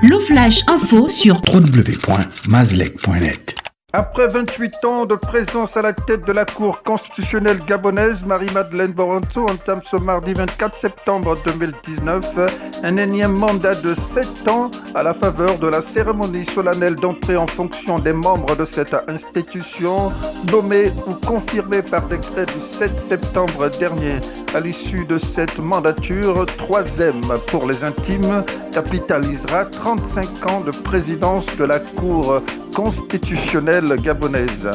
Le Flash Info sur www.mazlec.net. Après 28 ans de présence à la tête de la Cour constitutionnelle gabonaise, Marie-Madeleine Boronzo entame ce mardi 24 septembre 2019 un énième mandat de 7 ans à la faveur de la cérémonie solennelle d'entrée en fonction des membres de cette institution, nommés ou confirmés par décret du 7 septembre dernier. À l'issue de cette mandature, 3e pour les intimes, capitalisera 35 ans de présidence de la Cour constitutionnelle gabonaise.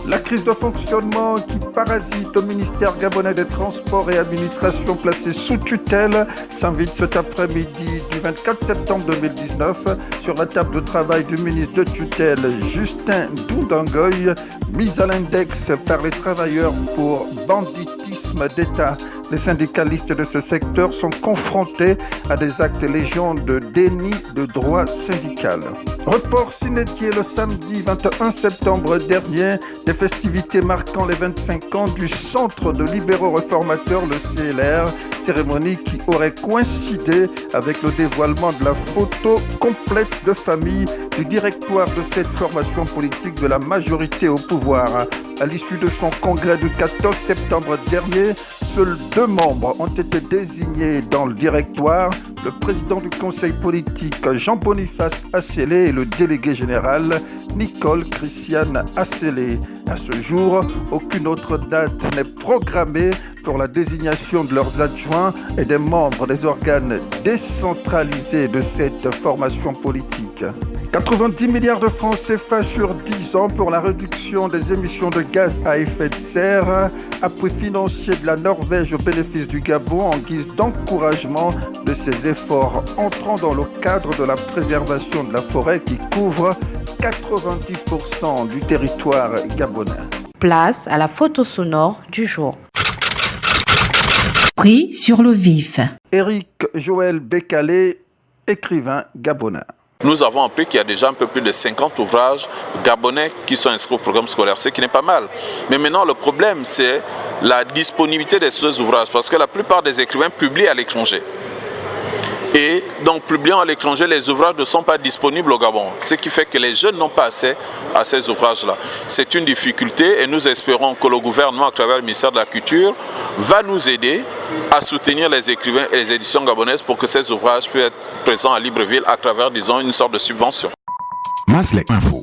La crise de fonctionnement qui parasite au ministère gabonais des Transports et Administrations placé sous tutelle s'invite cet après-midi du 24 septembre 2019 sur la table de travail du ministre de tutelle Justin Doudangoy, mise à l'index par les travailleurs pour banditisme d'État. Les syndicalistes de ce secteur sont confrontés à des actes légion de déni de droit syndical. Report s'inédié le samedi 21 septembre dernier des festivités marquant les 25 ans du Centre de libéraux réformateurs, le CLR, cérémonie qui aurait coïncidé avec le dévoilement de la photo complète de famille du directoire de cette formation politique de la majorité au pouvoir. À l'issue de son congrès du 14 septembre dernier, seuls 2 membres ont été désignés dans le directoire, le président du conseil politique Jean-Boniface Assélé et le délégué général Nicole Christiane Assélé. À ce jour, aucune autre date n'est programmée pour la désignation de leurs adjoints et des membres des organes décentralisés de cette formation politique. 90 milliards de francs CFA sur 10 ans pour la réduction des émissions de gaz à effet de serre, appui financier de la Norvège au bénéfice du Gabon en guise d'encouragement de ces efforts entrant dans le cadre de la préservation de la forêt qui couvre 90% du territoire gabonais. Place à la photo sonore du jour. Pris sur le vif. Éric Joël Bécalé, écrivain gabonais. Nous avons appris qu'il y a déjà un peu plus de 50 ouvrages gabonais qui sont inscrits au programme scolaire, ce qui n'est pas mal. Mais maintenant, le problème, c'est la disponibilité de ces ouvrages, parce que la plupart des écrivains publient à l'étranger. Et donc, publiant à l'étranger, les ouvrages ne sont pas disponibles au Gabon, ce qui fait que les jeunes n'ont pas accès à ces ouvrages-là. C'est une difficulté et nous espérons que le gouvernement, à travers le ministère de la Culture, va nous aider à soutenir les écrivains et les éditions gabonaises pour que ces ouvrages puissent être présents à Libreville à travers, disons, une sorte de subvention. Mazlec Info.